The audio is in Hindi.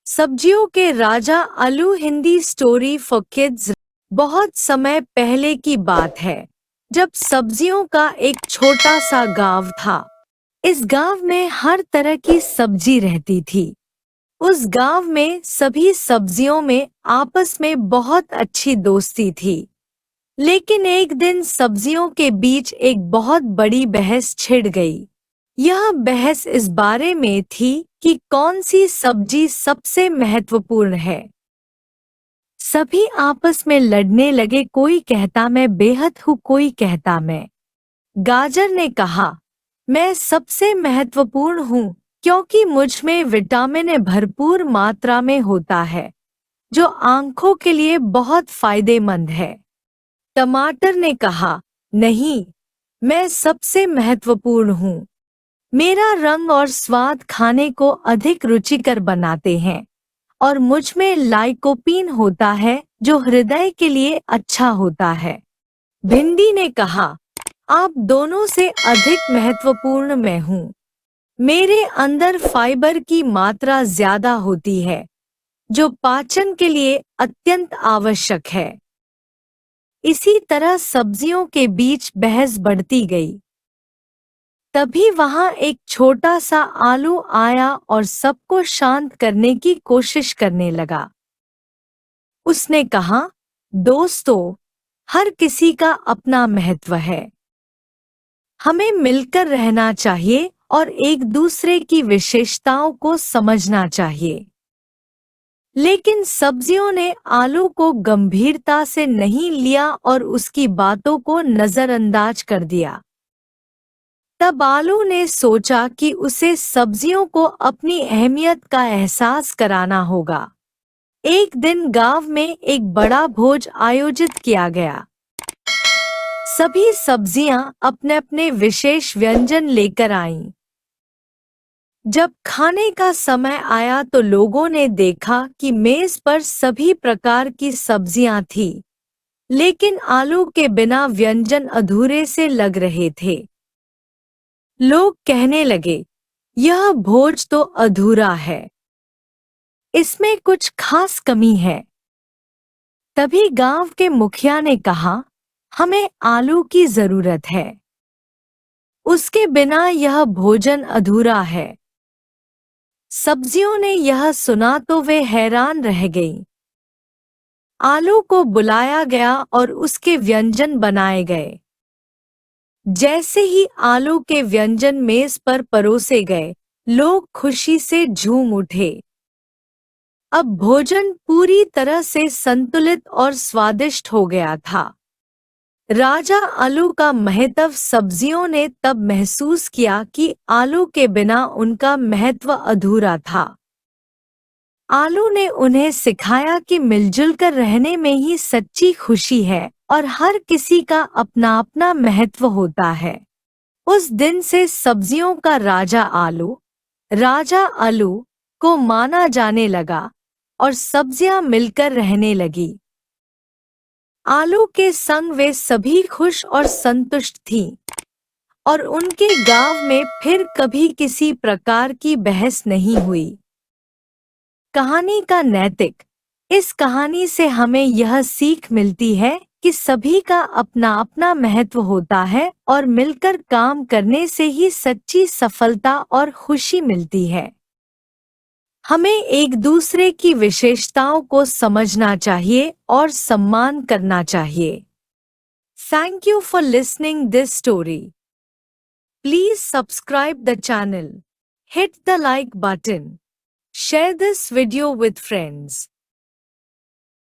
सब्जियों के राजा आलू हिंदी स्टोरी फॉर किड्स। बहुत समय पहले की बात है जब सब्जियों का एक छोटा सा गांव था। इस गांव में हर तरह की सब्जी रहती थी। उस गांव में सभी सब्जियों में आपस में बहुत अच्छी दोस्ती थी। लेकिन एक दिन सब्जियों के बीच एक बहुत बड़ी बहस छिड़ गई। यह बहस इस बारे में थी कि कौन सी सब्जी सबसे महत्वपूर्ण है। सभी आपस में लड़ने लगे, कोई कहता मैं बेहद हूँ, कोई कहता मैं। गाजर ने कहा, मैं सबसे महत्वपूर्ण हूँ क्योंकि मुझ में विटामिन ए भरपूर मात्रा में होता है जो आंखों के लिए बहुत फायदेमंद है। टमाटर ने कहा, नहीं, मैं सबसे महत्वपूर्ण हूँ। मेरा रंग और स्वाद खाने को अधिक रुचिकर बनाते हैं और मुझ में लाइकोपीन होता है जो हृदय के लिए अच्छा होता है। भिंडी ने कहा, आप दोनों से अधिक महत्वपूर्ण मैं हूँ। मेरे अंदर फाइबर की मात्रा ज्यादा होती है जो पाचन के लिए अत्यंत आवश्यक है। इसी तरह सब्जियों के बीच बहस बढ़ती गई। तभी वहां एक छोटा सा आलू आया और सबको शांत करने की कोशिश करने लगा। उसने कहा, दोस्तों, हर किसी का अपना महत्व है। हमें मिलकर रहना चाहिए और एक दूसरे की विशेषताओं को समझना चाहिए। लेकिन सब्जियों ने आलू को गंभीरता से नहीं लिया और उसकी बातों को नजरअंदाज कर दिया। तब आलू ने सोचा कि उसे सब्जियों को अपनी अहमियत का एहसास कराना होगा। एक दिन गांव में एक बड़ा भोज आयोजित किया गया। सभी सब्जियां अपने अपने विशेष व्यंजन लेकर आईं। जब खाने का समय आया तो लोगों ने देखा कि मेज पर सभी प्रकार की सब्जियां थीं, लेकिन आलू के बिना व्यंजन अधूरे से लग रहे थे। लोग कहने लगे, यह भोज तो अधूरा है, इसमें कुछ खास कमी है। तभी गांव के मुखिया ने कहा, हमें आलू की जरूरत है, उसके बिना यह भोजन अधूरा है। सब्जियों ने यह सुना तो वे हैरान रह गईं। आलू को बुलाया गया और उसके व्यंजन बनाए गए। जैसे ही आलू के व्यंजन मेज पर परोसे गए, लोग खुशी से झूम उठे। अब भोजन पूरी तरह से संतुलित और स्वादिष्ट हो गया था। राजा आलू का महत्व सब्जियों ने तब महसूस किया कि आलू के बिना उनका महत्व अधूरा था। आलू ने उन्हें सिखाया कि मिलजुल कर रहने में ही सच्ची खुशी है और हर किसी का अपना अपना महत्व होता है। उस दिन से सब्जियों का राजा आलू को माना जाने लगा और सब्जियां मिलकर रहने लगी। आलू के संग वे सभी खुश और संतुष्ट थीं और उनके गांव में फिर कभी किसी प्रकार की बहस नहीं हुई। कहानी का नैतिक। इस कहानी से हमें यह सीख मिलती है कि सभी का अपना अपना महत्व होता है और मिलकर काम करने से ही सच्ची सफलता और खुशी मिलती है। हमें एक दूसरे की विशेषताओं को समझना चाहिए और सम्मान करना चाहिए। Thank you for listening this story. Please subscribe the channel. Hit the like button. Share this video with friends.